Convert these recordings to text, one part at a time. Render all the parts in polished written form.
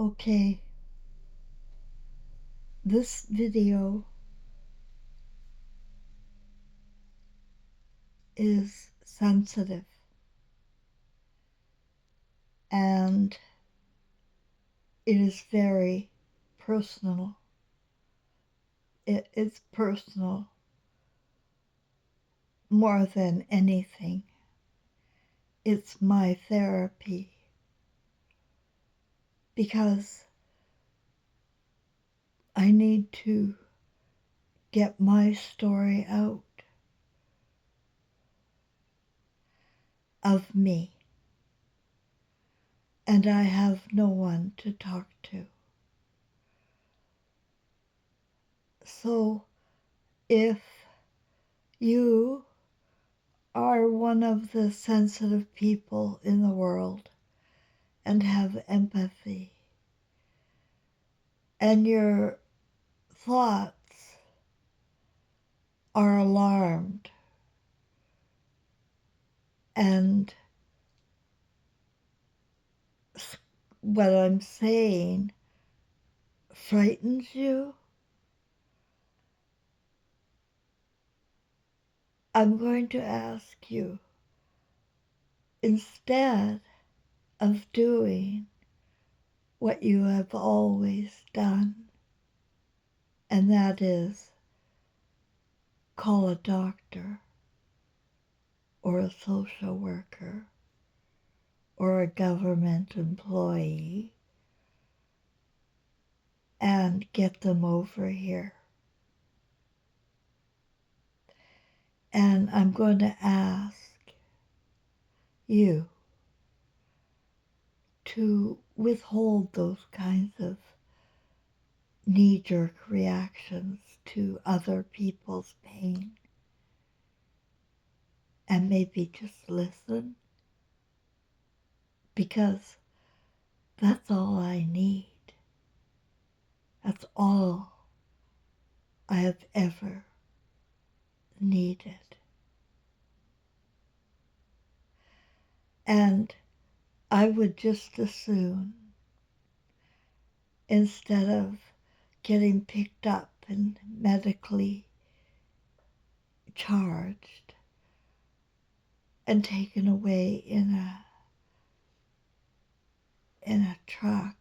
Okay, this video is sensitive and it is very personal. It is personal more than anything. It's my therapy because I need to get my story out of me, and I have no one to talk to. So if you are one of the sensitive people in the world and have empathy, and your thoughts are alarmed and what I'm saying frightens you, I'm going to ask you, instead of doing what you have always done, and that is call a doctor or a social worker or a government employee and get them over here. And I'm going to ask you to withhold those kinds of knee-jerk reactions to other people's pain and maybe just listen, because that's all I need. That's all I have ever needed. And I would just as soon, instead of getting picked up and medically charged and taken away in a truck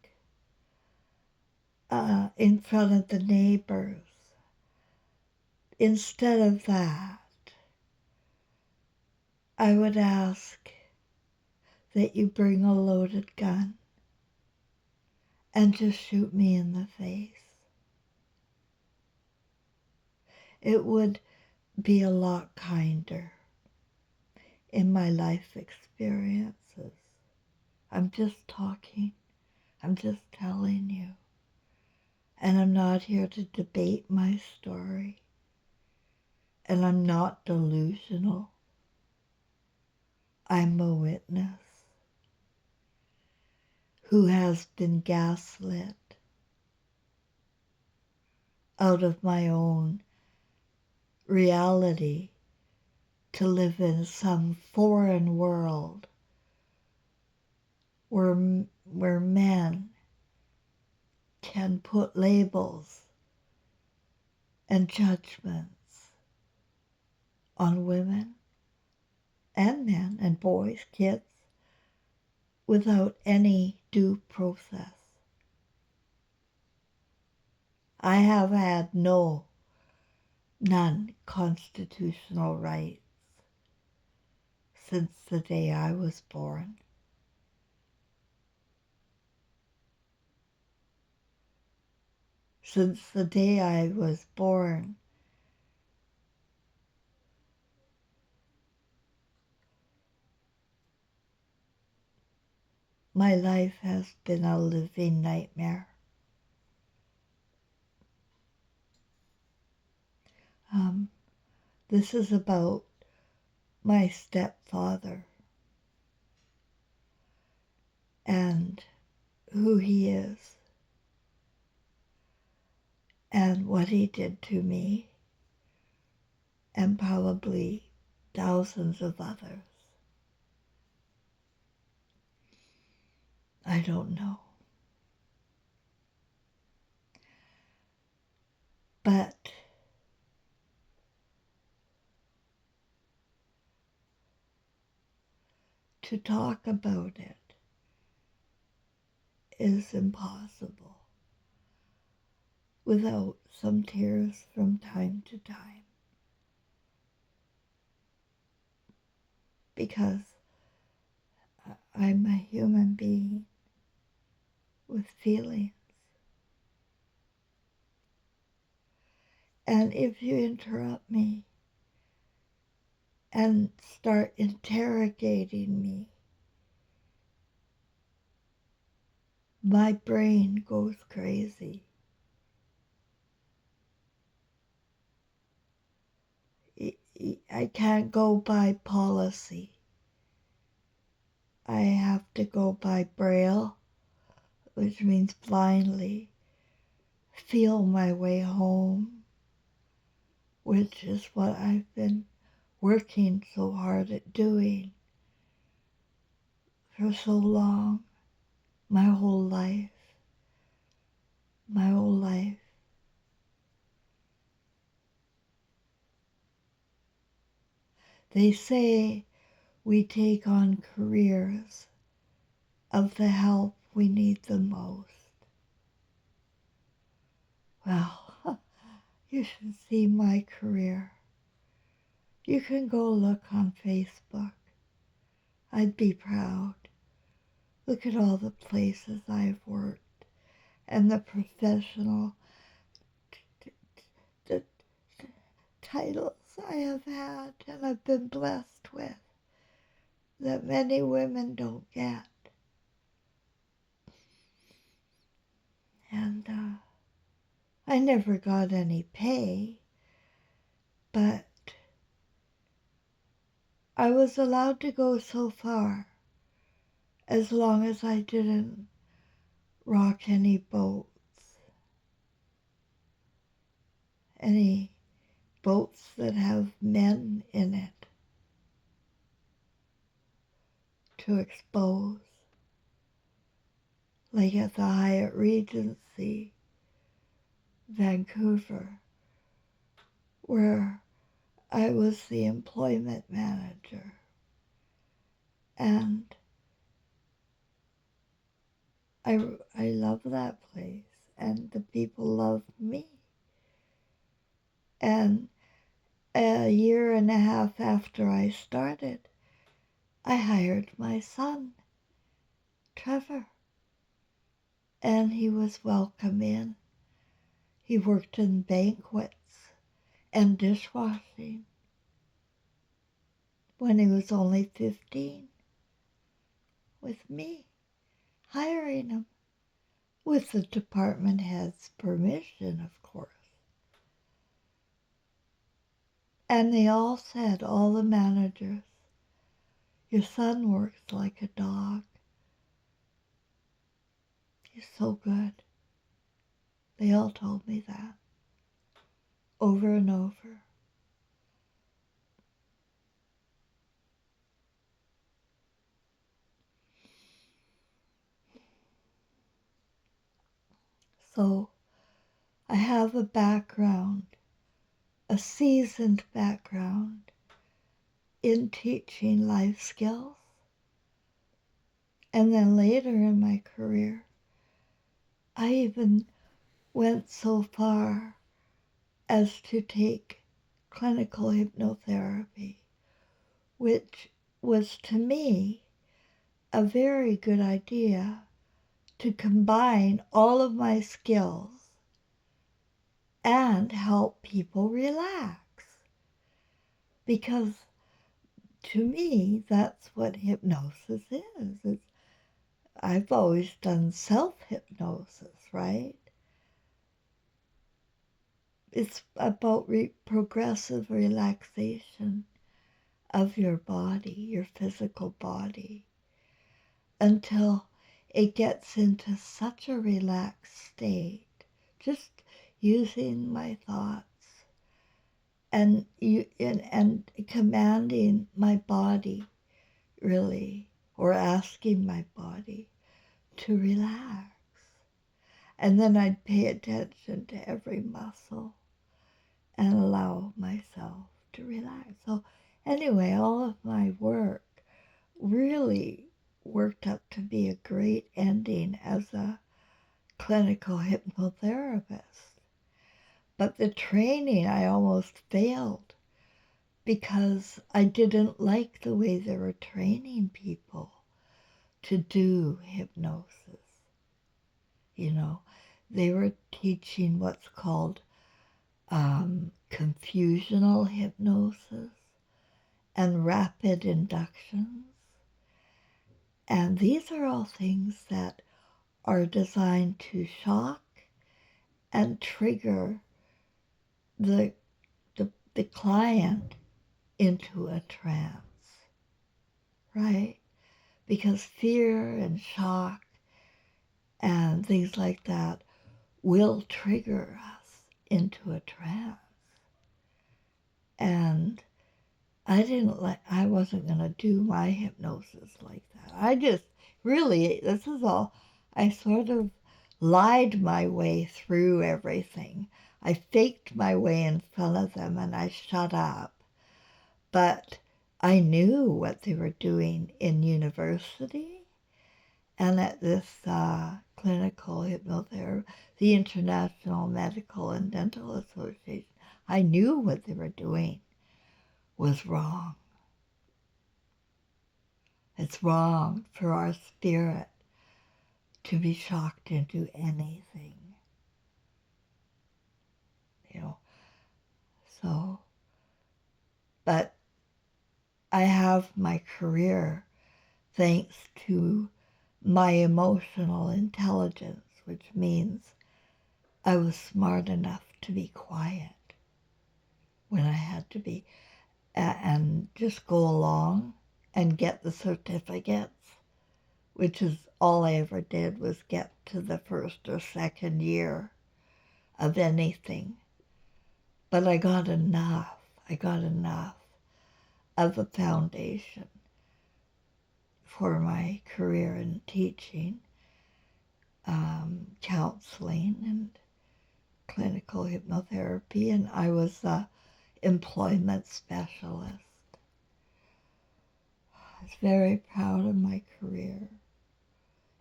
in front of the neighbors, instead of that, I would ask that you bring a loaded gun and just shoot me in the face. It would be a lot kinder in my life experiences. I'm just talking. I'm just telling you. And I'm not here to debate my story. And I'm not delusional. I'm a witness who has been gaslit out of my own reality to live in some foreign world where men can put labels and judgments on women and men and boys, kids, without any due process. I have had none constitutional rights since the day I was born. Since the day I was born, my life has been a living nightmare. This is about my stepfather and who he is and what he did to me and probably thousands of others. I don't know. But to talk about it is impossible without some tears from time to time. Because I'm a human being with feelings. And if you interrupt me and start interrogating me, my brain goes crazy. I can't go by policy. I have to go by Braille, which means blindly feel my way home, which is what I've been working so hard at doing for so long, my whole life. My whole life. They say we take on careers of the help we need the most. Well, you should see my career. You can go look on Facebook. I'd be proud. Look at all the places I've worked and the professional the titles I have had and I've been blessed with that many women don't get. And I never got any pay, but I was allowed to go so far as long as I didn't rock any boats, any boats that have men in it to expose, like at the Hyatt Regency, Vancouver, where I was the employment manager. And I love that place, and the people loved me. And a year and a half after I started, I hired my son, Trevor, and he was welcome in. He worked in banquets and dishwashing when he was only 15 with me, hiring him with the department head's permission, of course. And they all said, all the managers, your son works like a dog. He's so good. They all told me that over and over. So I have a background, a seasoned background in teaching life skills. And then later in my career, I even went so far as to take clinical hypnotherapy, which was to me a very good idea to combine all of my skills and help people relax. Because to me, that's what hypnosis is. I've always done self-hypnosis, right? It's about progressive relaxation of your body, your physical body, until it gets into such a relaxed state, just using my thoughts and commanding my body, really, or asking my body to relax. And then I'd pay attention to every muscle and allow myself to relax. So anyway, all of my work really worked up to be a great ending as a clinical hypnotherapist. But the training, I almost failed because I didn't like the way they were training people to do hypnosis. You know, they were teaching what's called confusional hypnosis and rapid inductions. And these are all things that are designed to shock and trigger the, the client into a trance, right? Because fear and shock and things like that will trigger us into a trance. And I wasn't going to do my hypnosis like that. I just really, this is all, I sort of lied my way through everything. I faked my way in front of them and I shut up. But I knew what they were doing in university and at this clinical hypnotherapy, the International Medical and Dental Association. I knew what they were doing was wrong. It's wrong for our spirit to be shocked into anything, you know. So, but I have my career thanks to my emotional intelligence, which means I was smart enough to be quiet when I had to be and just go along and get the certificates, which is all I ever did was get to the first or second year of anything. But I got enough of a foundation for my career in teaching, counseling, and clinical hypnotherapy, and I was an employment specialist. I was very proud of my career.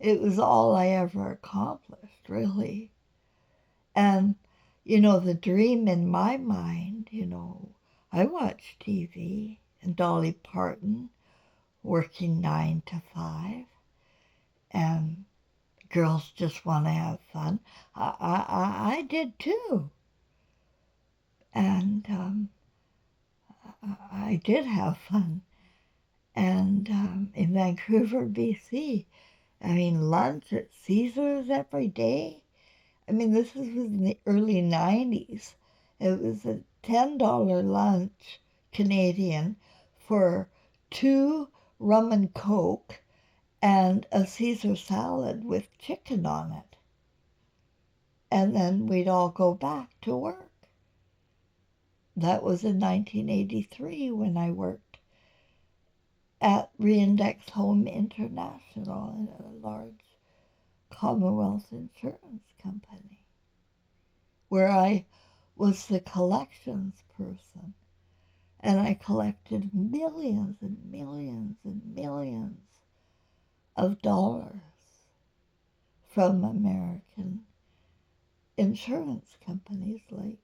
It was all I ever accomplished, really. And, you know, the dream in my mind, you know, I watched TV and Dolly Parton working 9 to 5, and girls just want to have fun. I did too. And I did have fun. And in Vancouver, BC, I mean, lunch at Caesar's every day. I mean, this was in the early 90s. It was a $10 lunch Canadian for 2 rum and coke and a Caesar salad with chicken on it. And then we'd all go back to work. That was in 1983 when I worked at Reindex Home International, a large Commonwealth insurance company, where I was the collections person. And I collected millions and millions and millions of dollars from American insurance companies like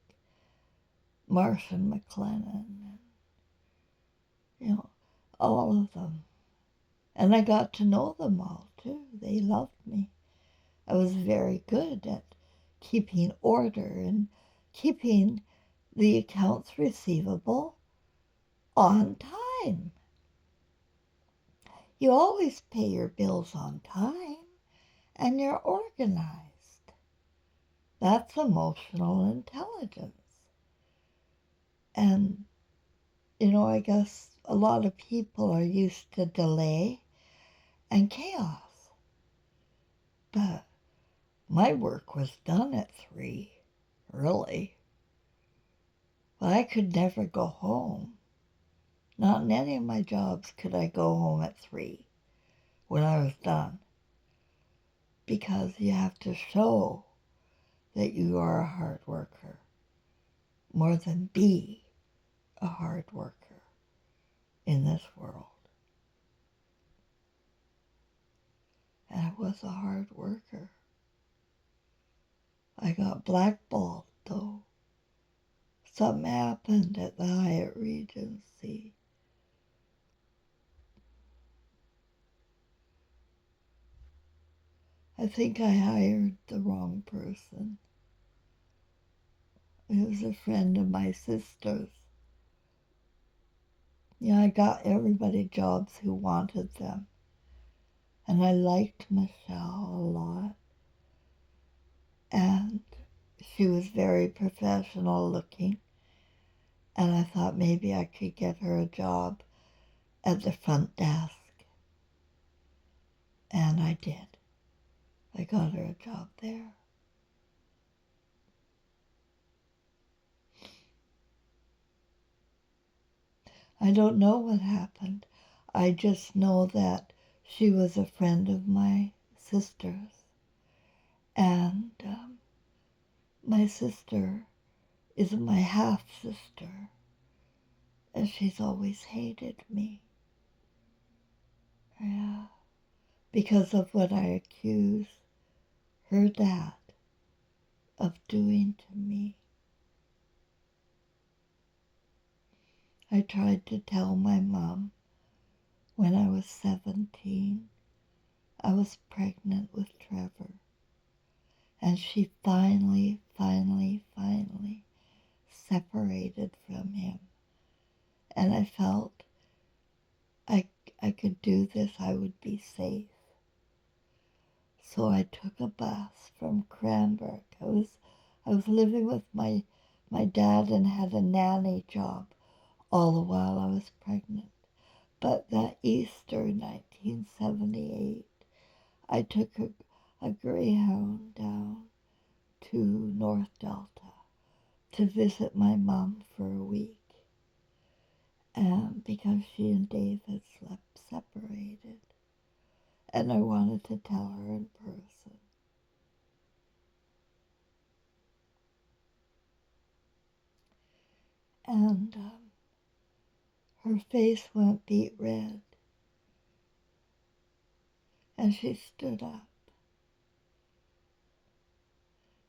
Marsh and McLennan, and, you know, all of them. And I got to know them all too. They loved me. I was very good at keeping order and keeping the accounts receivable on time. You always pay your bills on time and you're organized. That's emotional intelligence. And, you know, I guess a lot of people are used to delay and chaos. But my work was done at 3, really. But I could never go home. Not in any of my jobs could I go home at 3 when I was done. Because you have to show that you are a hard worker. more than be a hard worker in this world. And I was a hard worker. I got blackballed, though. Something happened at the Hyatt Regency. I think I hired the wrong person. It was a friend of my sister's. Yeah, I got everybody jobs who wanted them. And I liked Michelle a lot. And she was very professional looking. And I thought maybe I could get her a job at the front desk. And I did. I got her a job there. I don't know what happened. I just know that she was a friend of my sister's. And my sister is my half-sister. And she's always hated me. Yeah. Because of what I accuse her dad of doing to me. I tried to tell my mom when I was 17 I was pregnant with Trevor. And she finally separated from him. And I felt I could do this, I would be safe. So I took a bus from Cranbrook. I was living with my dad and had a nanny job all the while I was pregnant. But that Easter 1978, I took a Greyhound down to North Delta to visit my mom for a week. And because she and David slept separated. And I wanted to tell her in person. And her face went beet red. And she stood up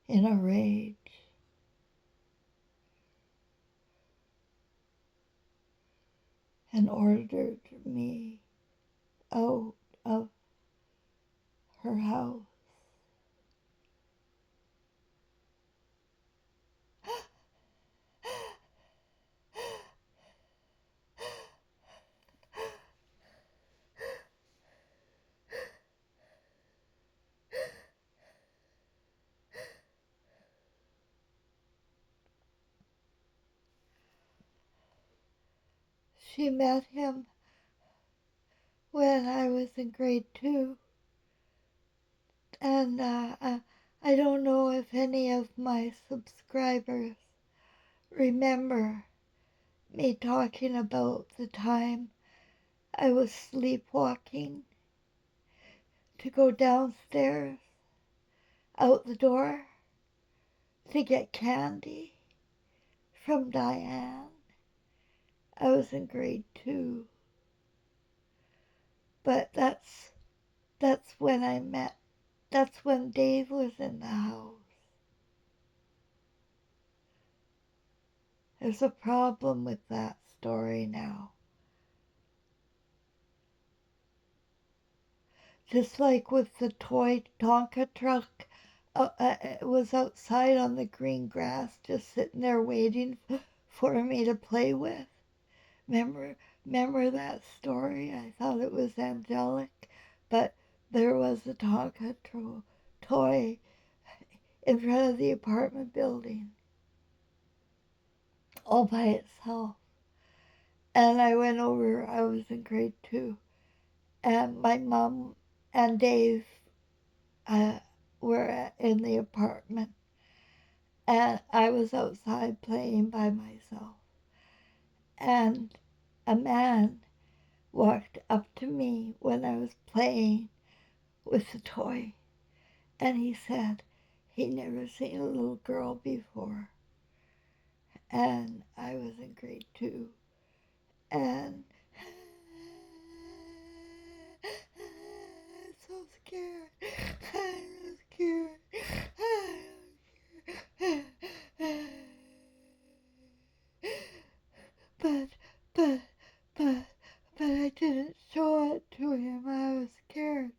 in a rage. And ordered me out of her house. She met him when I was in grade 2. And I don't know if any of my subscribers remember me talking about the time I was sleepwalking to go downstairs out the door to get candy from Diane. I was in grade 2. But that's when that's when Dave was in the house. There's a problem with that story now. Just like with the toy Tonka truck, it was outside on the green grass, just sitting there waiting for me to play with. Remember that story? I thought it was angelic, but there was a Tonka toy in front of the apartment building, all by itself. And I went over, I was in grade 2, and my mom and Dave were in the apartment, and I was outside playing by myself. And a man walked up to me when I was playing with the toy, and he said he'd never seen a little girl before. and I was in grade 2, and I'm so scared. I'm scared. I'm scared. But, but, but, but I didn't show it to him. I was scared.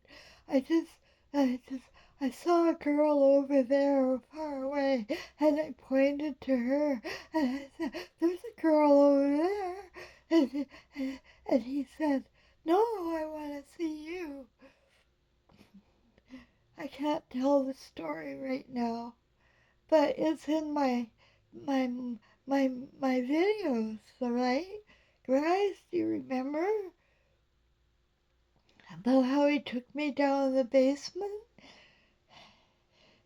I just, I just, I saw a girl over there far away, and I pointed to her, and I said, "There's a girl over there." And he said, "No, I want to see you." I can't tell the story right now, but it's in my my videos, right? Guys, do you remember about how he took me down in the basement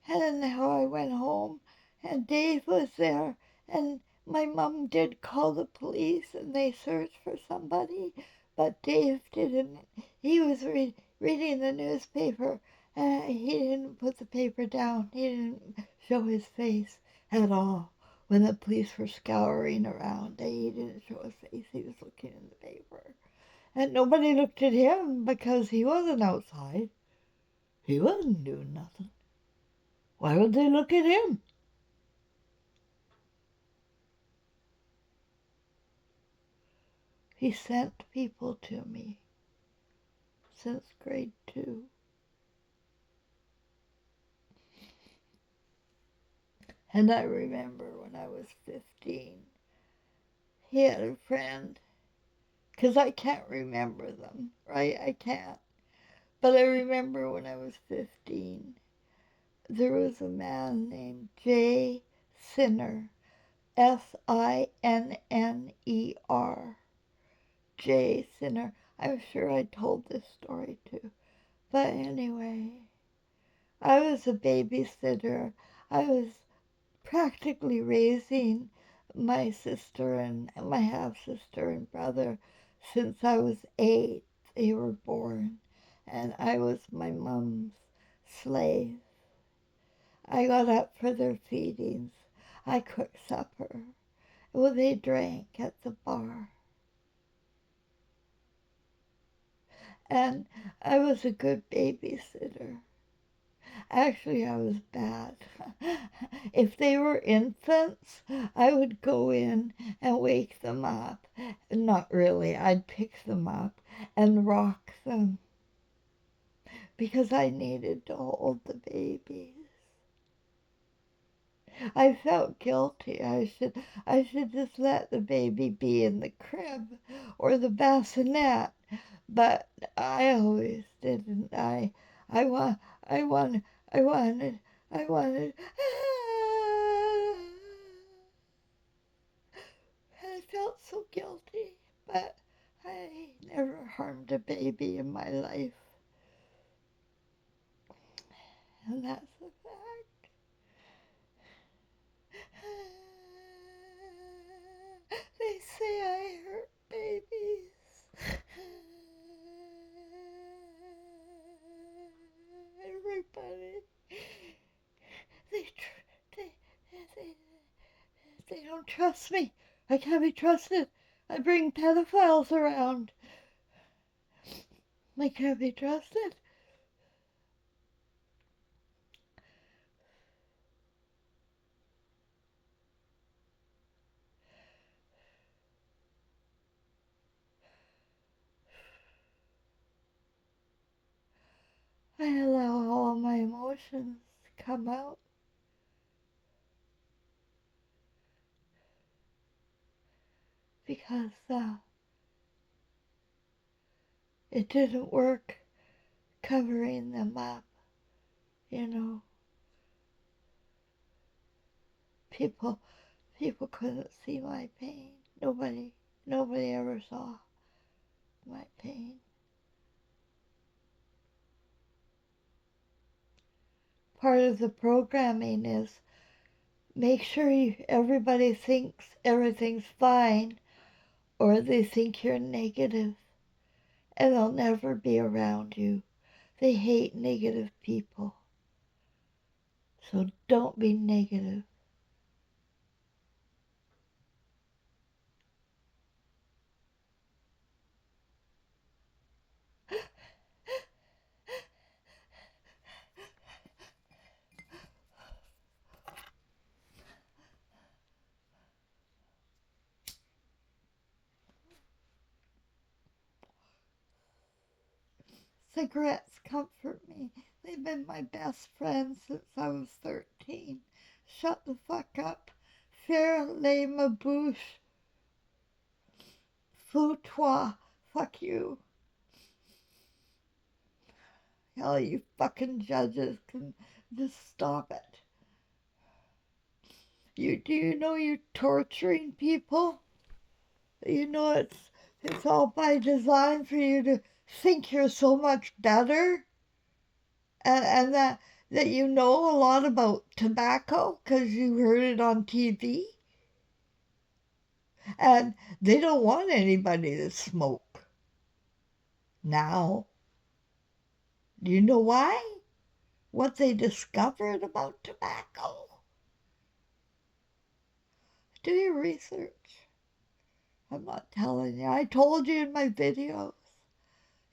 and how I went home and Dave was there and my mom did call the police and they searched for somebody, but Dave didn't. He was reading the newspaper and he didn't put the paper down. He didn't show his face at all. When the police were scouring around, he didn't show his face. He was looking in the paper. And nobody looked at him because he wasn't outside. He wasn't doing nothing. Why would they look at him? He sent people to me since grade 2. And I remember when I was 15, he had a friend, because I can't remember them, right? I can't. But I remember when I was 15, there was a man named J. Sinner, Sinner. J. Sinner. I'm sure I told this story too. But anyway, I was a babysitter. I was practically raising my sister and my half sister and brother since I was 8. They were born, and I was my mom's slave. I got up for their feedings. I cooked supper. Well, they drank at the bar. And I was a good babysitter. Actually, I was bad. If they were infants, I would go in and wake them up. Not really, I'd pick them up and rock them because I needed to hold the babies. I felt guilty. I should just let the baby be in the crib or the bassinet, but I always didn't. I want I want I wanted I wanted and I felt so guilty, but I never harmed a baby in my life, and that's a fact. They say I hurt babies. Everybody, they, they, they, they don't trust me. I can't be trusted. I bring pedophiles around. I can't be trusted. I allow all my emotions to come out. Because it didn't work covering them up, you know. People people couldn't see my pain. Nobody ever saw my pain. Part of the programming is make sure everybody thinks everything's fine or they think you're negative and they'll never be around you. They hate negative people. So don't be negative. Cigarettes comfort me. They've been my best friend since I was 13. Shut the fuck up. Faire ma bouche. Fous-toi. Fuck you. Hell, you fucking judges can just stop it. Do you know you're torturing people? You know it's all by design for you to think you're so much better, and that you know a lot about tobacco because you heard it on TV, and they don't want anybody to smoke now. Do you know why? What they discovered about tobacco? Do your research. I'm not telling you. I told you in my videos.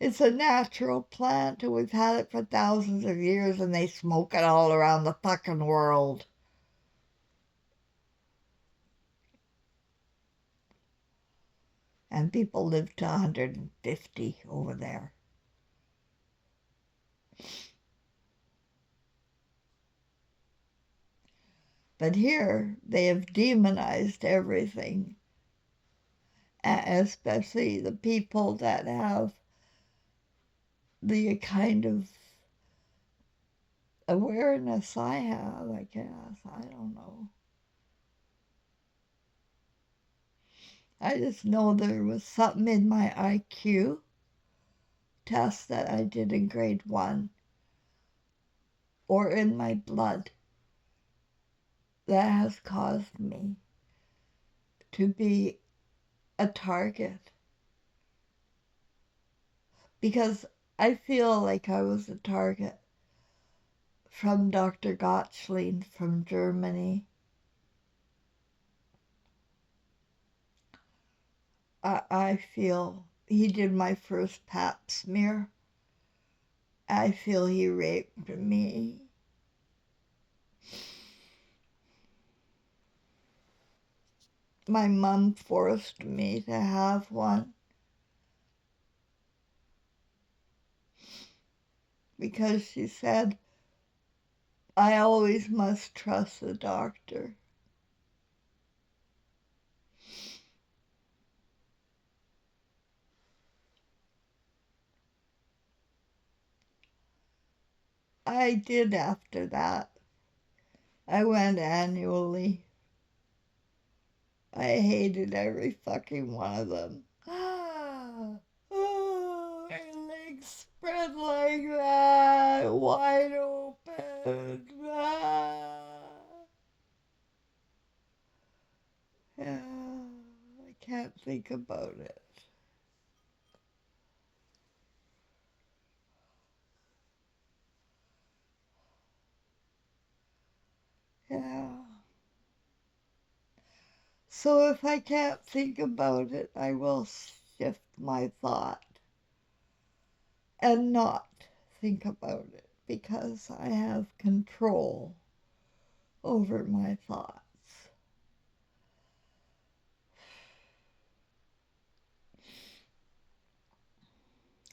It's a natural plant, and we've had it for thousands of years, and they smoke it all around the fucking world. And people live to 150 over there. But here, they have demonized everything, especially the people that have the kind of awareness I have, I guess. I don't know. I just know there was something in my IQ test that I did in grade 1 or in my blood that has caused me to be a target. Because I feel like I was a target from Dr. Gottschalk from Germany. I feel he did my first pap smear. I feel he raped me. My mom forced me to have one because she said I always must trust the doctor. I did after that. I went annually. I hated every fucking one of them. Oh, my legs spread like that, wide open. Yeah, I can't think about it. Yeah. So if I can't think about it, I will shift my thought and not think about it because I have control over my thoughts.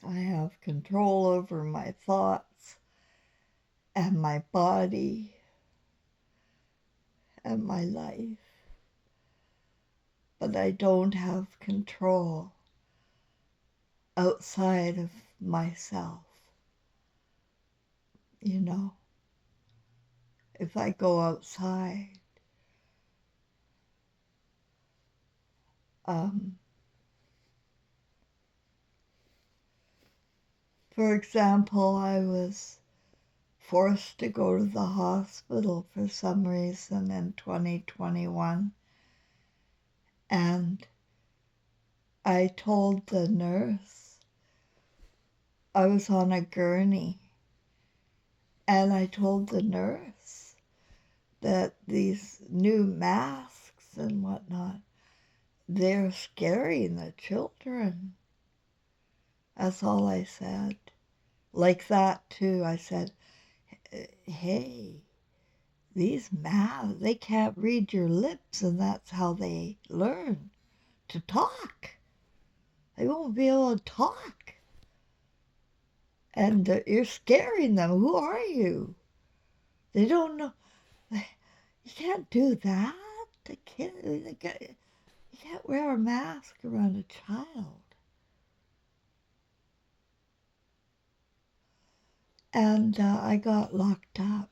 I have control over my thoughts and my body and my life, but I don't have control outside of myself. You know, if I go outside, um, for example, I was forced to go to the hospital for some reason in 2021, and I told the nurse I was on a gurney, and I told the nurse that these new masks and whatnot, they're scaring the children. That's all I said. Like that too, I said, hey, these masks, they can't read your lips, and that's how they learn to talk. They won't be able to talk. And you're scaring them. Who are you? They don't know. You can't do that. The kid, you can't wear a mask around a child. And I got locked up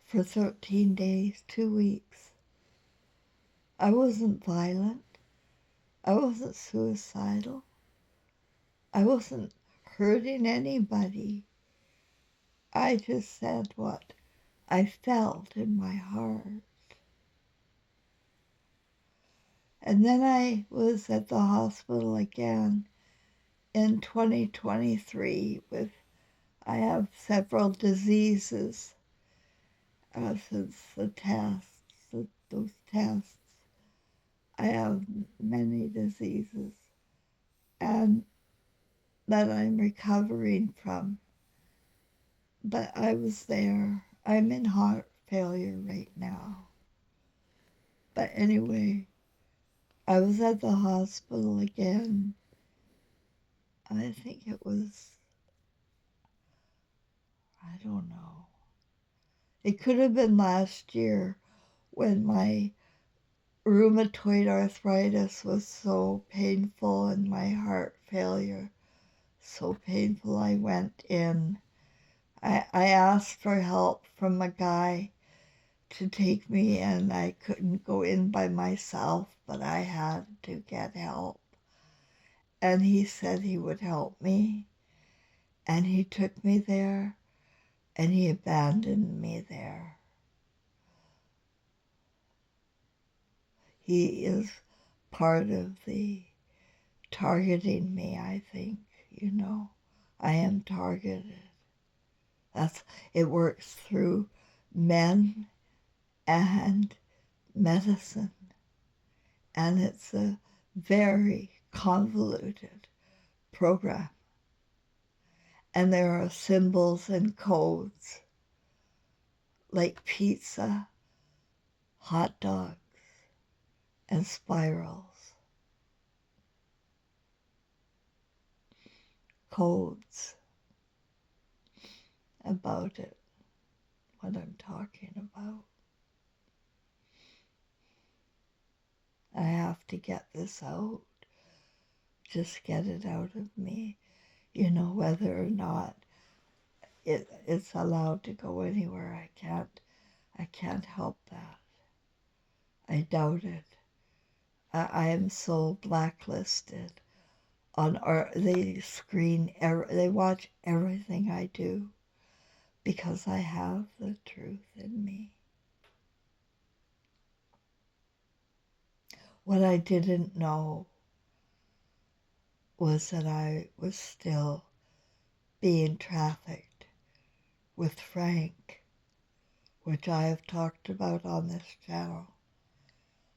for 13 days, 2 weeks. I wasn't violent. I wasn't suicidal. I wasn't hurting anybody. I just said what I felt in my heart. And then I was at the hospital again in 2023 with, I have several diseases since the tests, those tests. I have many diseases and that I'm recovering from. But I was there. I'm in heart failure right now. But anyway, I was at the hospital again. I think it was, I don't know. It could have been last year when my rheumatoid arthritis was so painful and my heart failure so painful. I went in. I asked for help from a guy to take me in. I couldn't go in by myself, but I had to get help. And he said he would help me. And he took me there and he abandoned me there. He is part of the targeting me, I think, you know. I am targeted. It works through men and medicine. And it's a very convoluted program. And there are symbols and codes like pizza, hot dogs, and spirals. Codes about it, what I'm talking about. I have to get this out. Just get it out of me. You know, whether or not it's allowed to go anywhere, I can't help that. I doubt it. I am so blacklisted. They they watch everything I do because I have the truth in me. What I didn't know was that I was still being trafficked with Frank, which I have talked about on this channel,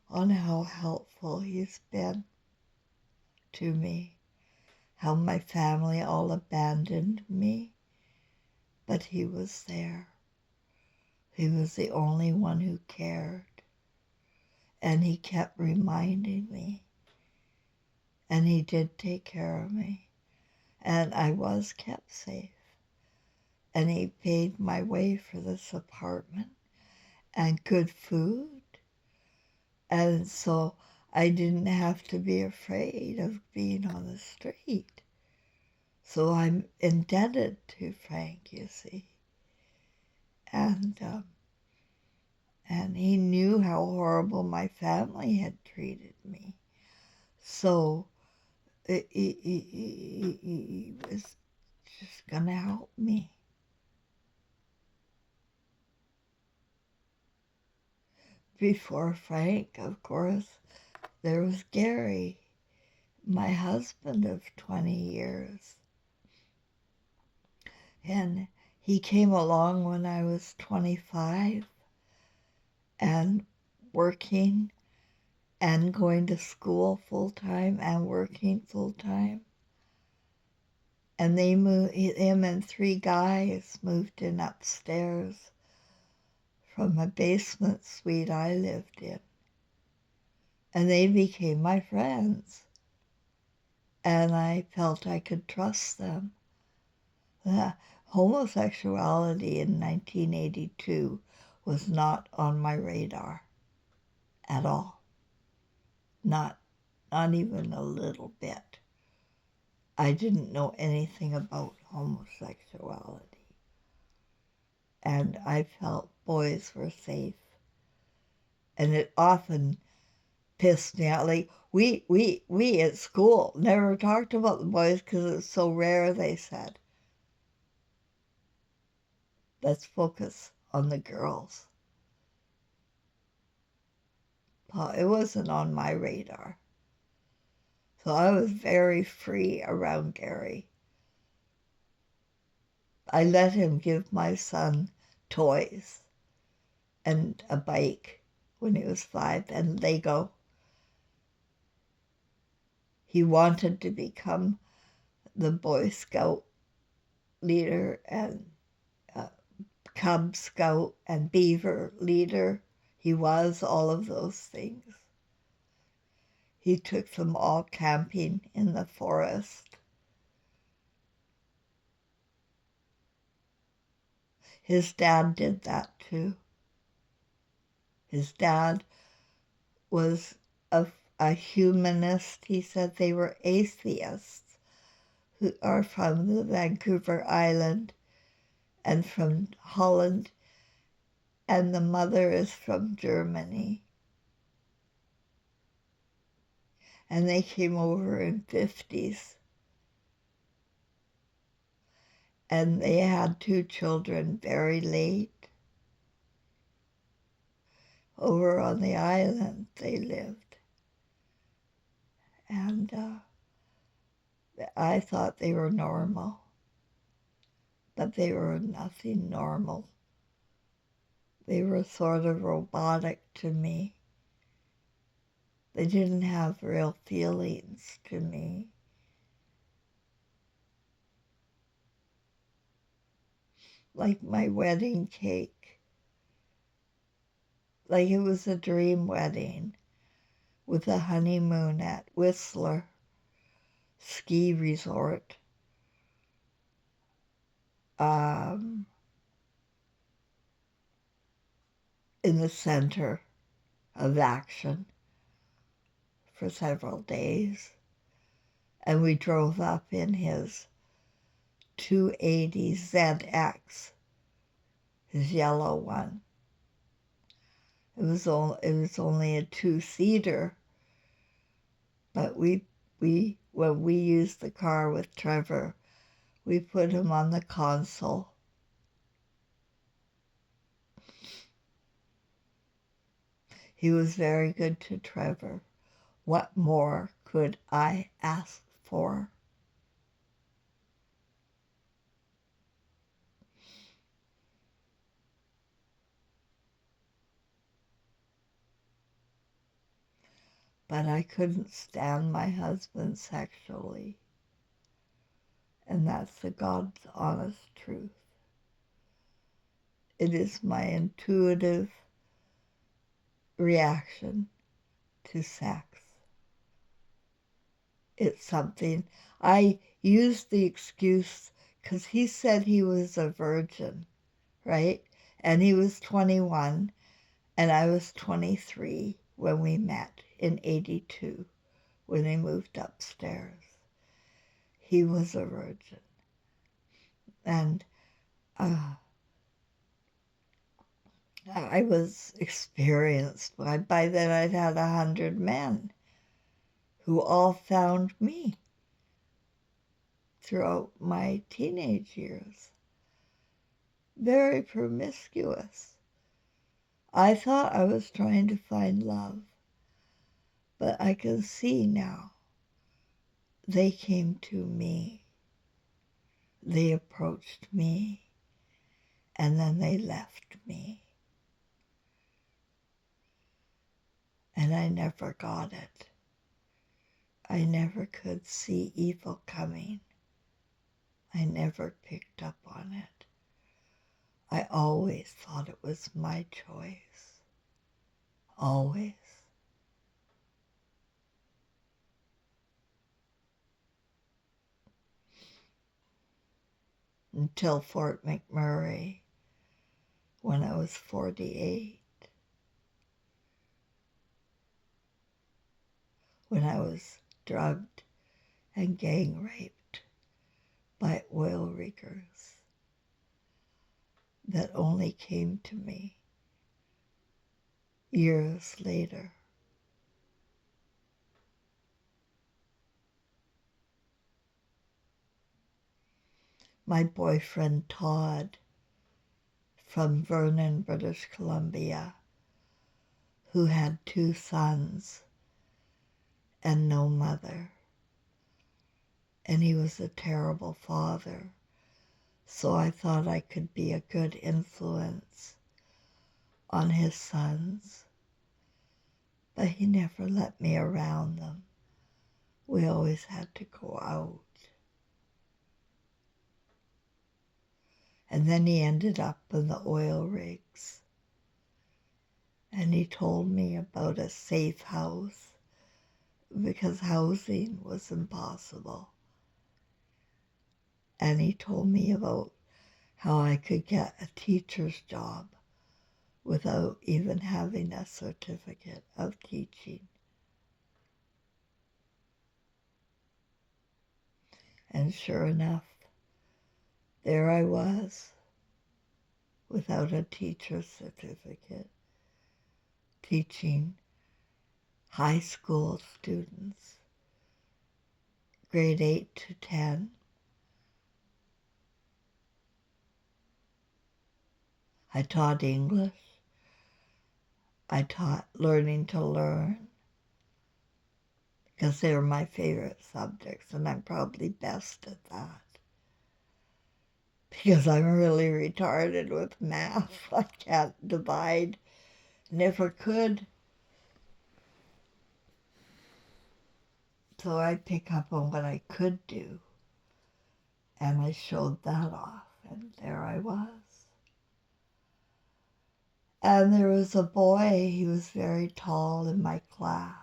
on how helpful he's been to me, how my family all abandoned me, but he was there. He was the only one who cared, and he kept reminding me, and he did take care of me, and I was kept safe. And he paid my way for this apartment and good food. And so I didn't have to be afraid of being on the street. So I'm indebted to Frank, you see. And he knew how horrible my family had treated me. So he was just going to help me. Before Frank, of course, there was Gary, my husband of 20 years. And he came along when I was 25 and working and going to school full time and working full time. And they moved, him and 3 guys moved in upstairs from a basement suite I lived in. And they became my friends. And I felt I could trust them. Homosexuality in 1982 was not on my radar at all. Not even a little bit. I didn't know anything about homosexuality. And I felt boys were safe. And it often pissed me out. Like, we at school never talked about the boys because it's so rare, they said. Let's focus on the girls. It wasn't on my radar. So I was very free around Gary. I let him give my son toys and a bike when he was 5 and Lego. He wanted to become the Boy Scout leader and Cub Scout and Beaver leader. He was all of those things. He took them all camping in the forest. His dad did that too. His dad was a humanist. He said they were atheists who are from the Vancouver Island and from Holland, and the mother is from Germany. And they came over in 50s. And they had 2 children very late. Over on the island they lived. And I thought they were normal, but they were nothing normal. They were sort of robotic to me. They didn't have real feelings to me. Like my wedding cake. Like it was a dream wedding with a honeymoon at Whistler ski resort. In the center of action for several days. And we drove up in his 280 ZX, his yellow one. It was only a 2-seater, but when we used the car with Trevor, we put him on the console. He was very good to Trevor. What more could I ask for? But I couldn't stand my husband sexually. And that's the God's honest truth. It is my intuitive reaction to sex. It's something I used the excuse because he said he was a virgin, right? And he was 21 and I was 23 when we met in 82 when they moved upstairs. He was a virgin. And I was experienced. By then I'd had 100 men who all found me throughout my teenage years. Very promiscuous. I thought I was trying to find love, but I can see now. They came to me. They approached me, and then they left me. And I never got it. I never could see evil coming. I never picked up on it. I always thought it was my choice. Always. until Fort McMurray when I was 48, when I was drugged and gang raped by oil riggers that only came to me years later. My boyfriend Todd from Vernon, British Columbia, who had 2 sons and no mother. And he was a terrible father, so I thought I could be a good influence on his sons. But he never let me around them. We always had to go out. And then he ended up in the oil rigs. And he told me about a safe house because housing was impossible. And he told me about how I could get a teacher's job without even having a certificate of teaching. And sure enough, there I was, without a teacher's certificate, teaching high school students, grade 8 to 10. I taught English. I taught learning to learn, because they were my favorite subjects, and I'm probably best at that. Because I'm really retarded with math. I can't divide, never could. So I pick up on what I could do, and I showed that off, and there I was. And there was a boy, he was very tall in my class,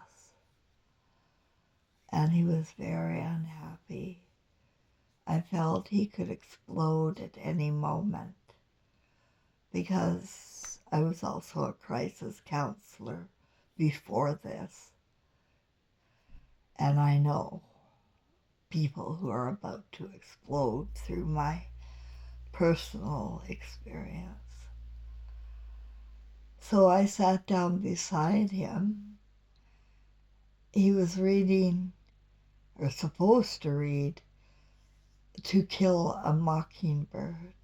and he was very unhappy. I felt he could explode at any moment, because I was also a crisis counselor before this. And I know people who are about to explode through my personal experience. So I sat down beside him. He was reading, or supposed to read, To Kill a Mockingbird.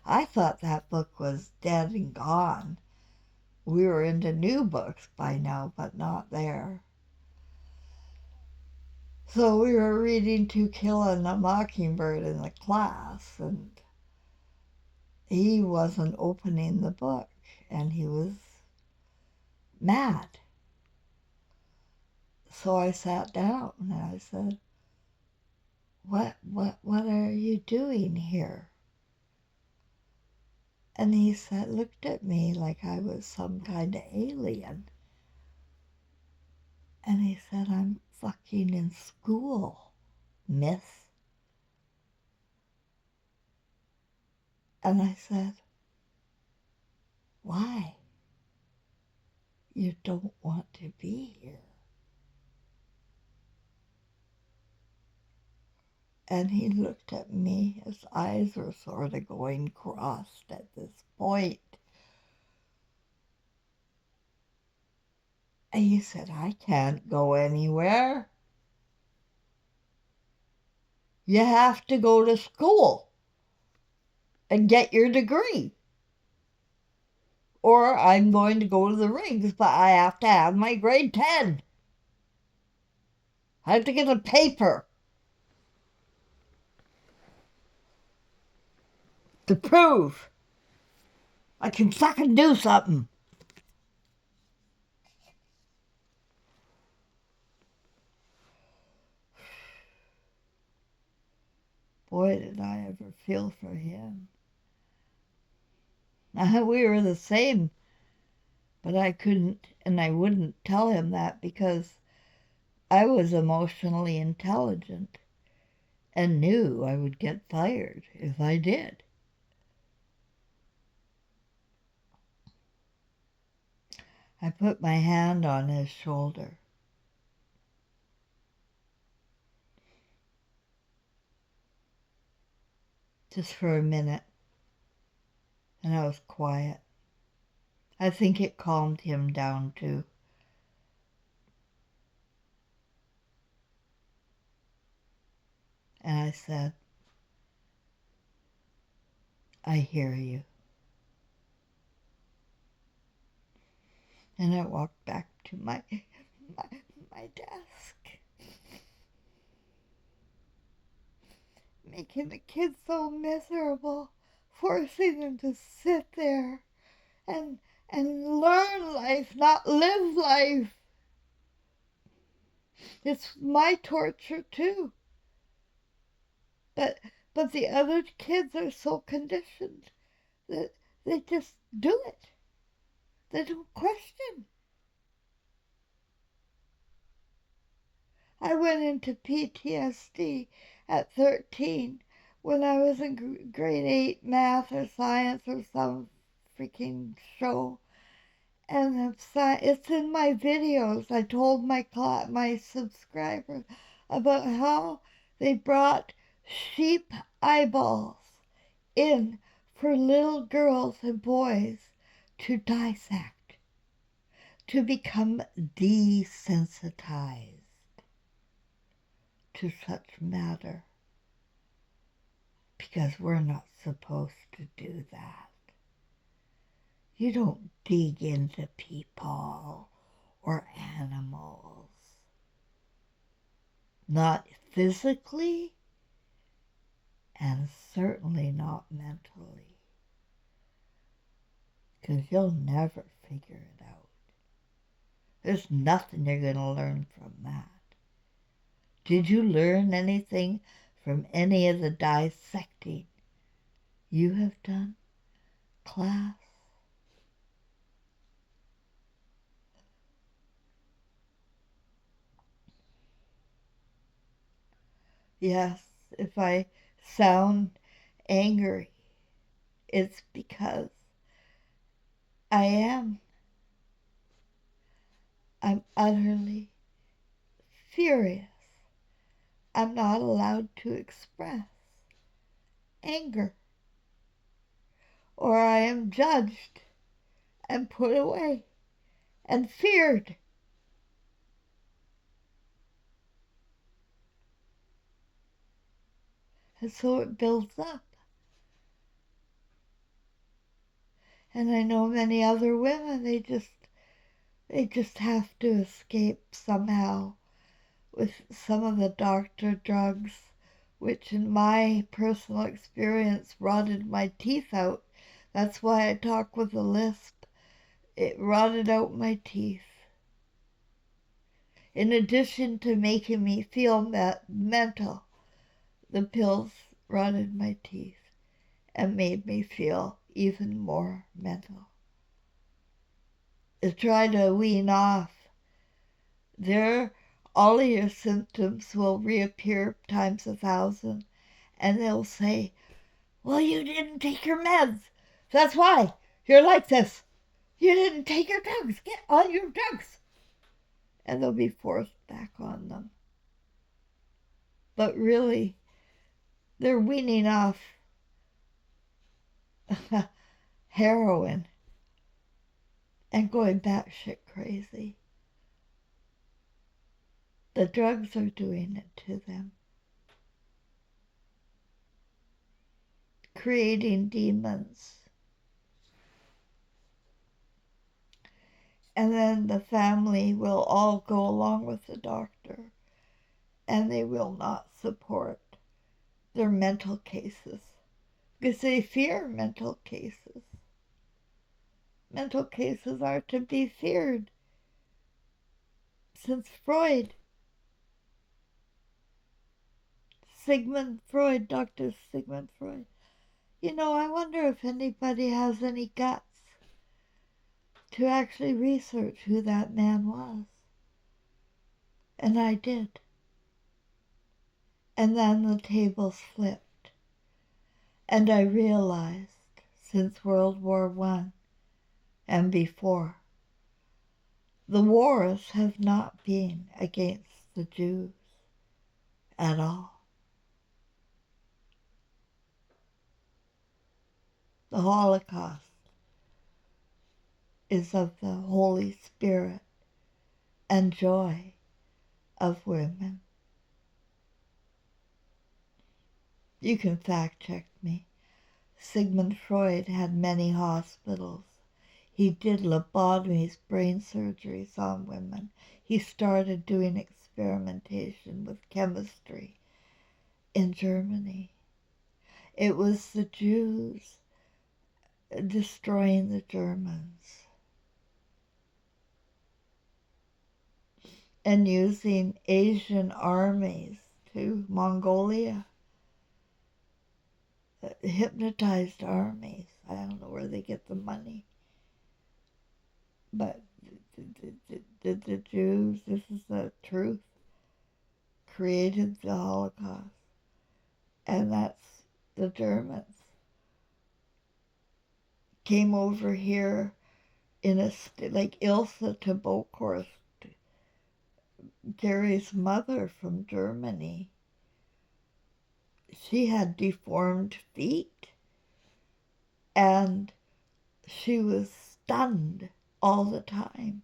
I thought that book was dead and gone. We were into new books by now, but not there. So we were reading To Kill a Mockingbird in the class, and he wasn't opening the book, and he was mad. So I sat down and I said, what are you doing here? And he said, looked at me like I was some kind of alien. And he said, I'm fucking in school, miss. And I said, why? You don't want to be here. And he looked at me, his eyes were sort of going crossed at this point. And he said, I can't go anywhere. You have to go to school and get your degree. Or I'm going to go to the rigs, but I have to have my grade 10. I have to get a paper to prove I can fucking do something. Boy, did I ever feel for him. We were the same, but I couldn't and I wouldn't tell him that because I was emotionally intelligent and knew I would get fired if I did. I put my hand on his shoulder. Just for a minute, and I was quiet. I think it calmed him down too. And I said, I hear you. And I walked back to my desk, making the kids so miserable, forcing them to sit there and learn life, not live life. It's my torture too. But the other kids are so conditioned that they just do it. They don't question. I went into PTSD at 13 when I was in grade 8 math or science or some freaking show. And it's in my videos. I told my subscribers about how they brought sheep eyeballs in for little girls and boys to dissect, to become desensitized to such matter, because we're not supposed to do that. You don't dig into people or animals. Not physically, and certainly not mentally, because you'll never figure it out. There's nothing you're going to learn from that. Did you learn anything from any of the dissecting you have done, class? Yes, if I sound angry, it's because I am. I'm utterly furious. I'm not allowed to express anger, or I am judged and put away and feared. And so it builds up. And I know many other women, they just have to escape somehow with some of the doctor drugs, which in my personal experience rotted my teeth out. That's why I talk with a lisp. It rotted out my teeth. In addition to making me feel mental, the pills rotted my teeth and made me feel even more mental. To try to wean off, all of your symptoms will reappear times 1,000, and they'll say, well, you didn't take your meds. That's why you're like this. You didn't take your drugs. Get on your drugs. And they'll be forced back on them. But really, they're weaning off heroin and going batshit crazy. The drugs are doing it to them, creating demons. And then the family will all go along with the doctor, and they will not support their mental cases because they fear mental cases. Mental cases are to be feared. Since Freud, Dr. Sigmund Freud. I wonder if anybody has any guts to actually research who that man was. And I did. And then the tables flipped, and I realized since World War I and before, the wars have not been against the Jews at all. The Holocaust is of the Holy Spirit and joy of women. You can fact check me. Sigmund Freud had many hospitals. He did lobotomies, brain surgeries on women. He started doing experimentation with chemistry in Germany. It was the Jews destroying the Germans and using Asian armies to Mongolia, hypnotized armies. I don't know where they get the money. But the Jews, this is the truth, created the Holocaust. And that's the Germans. Came over here in a like Ilse to Bokhorst, Gary's mother from Germany. She had deformed feet, and she was stunned all the time.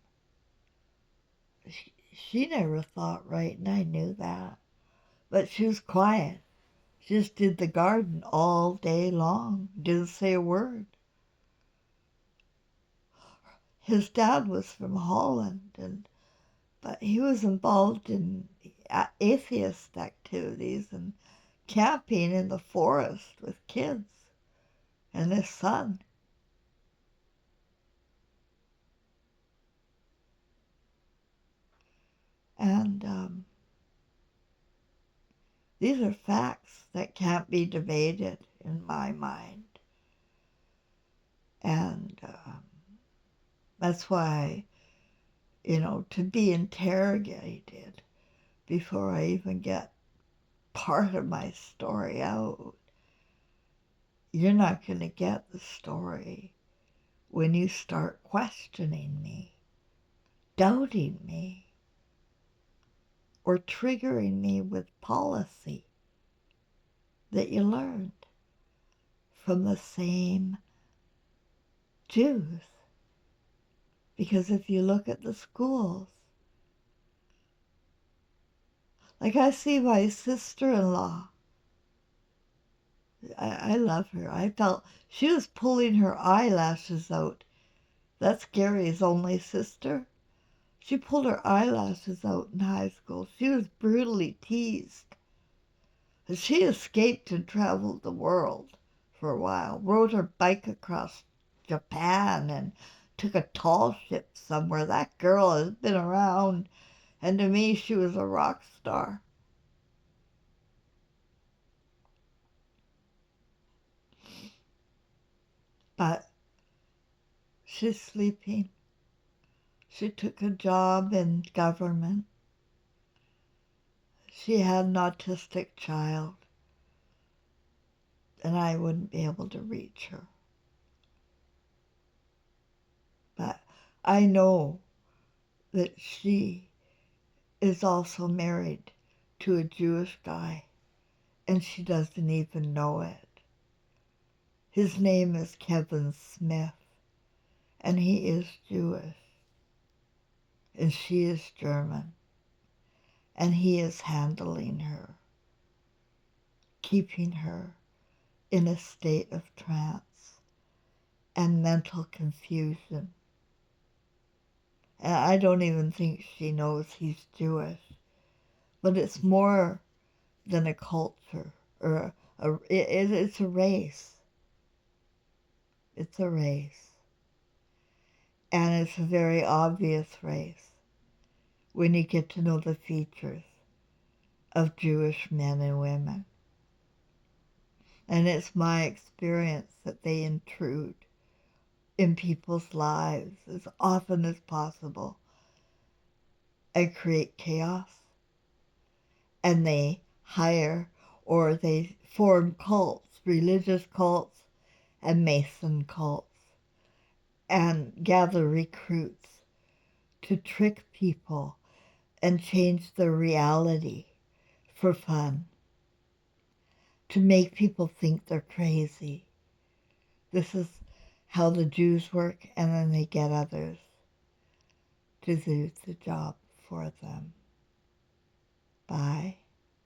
She never thought right, and I knew that. But she was quiet. She just did the garden all day long, didn't say a word. His dad was from Holland, but he was involved in atheist activities and camping in the forest with kids and his son. And these are facts that can't be debated in my mind. And that's why, to be interrogated before I even get part of my story out, you're not going to get the story when you start questioning me, doubting me, or triggering me with policy that you learned from the same Jews. Because if you look at the schools, like I see my sister-in-law, I love her. I felt she was pulling her eyelashes out. That's Gary's only sister. She pulled her eyelashes out in high school. She was brutally teased. She escaped and traveled the world for a while, rode her bike across Japan and took a tall ship somewhere. That girl has been around, and to me she was a rock star. But she's sleeping. She took a job in government. She had an autistic child, and I wouldn't be able to reach her. But I know that she is also married to a Jewish guy, and she doesn't even know it. His name is Kevin Smith, and he is Jewish, and she is German, and he is handling her, keeping her in a state of trance and mental confusion. And I don't even think she knows he's Jewish, but it's more than a culture or it's a race. It's a race. And it's a very obvious race when you get to know the features of Jewish men and women. And it's my experience that they intrude in people's lives as often as possible and create chaos. And they hire, or they form cults, religious cults and Mason cults, and gather recruits to trick people and change their reality for fun, to make people think they're crazy. This is how the Jews work, and then they get others to do the job for them. Bye.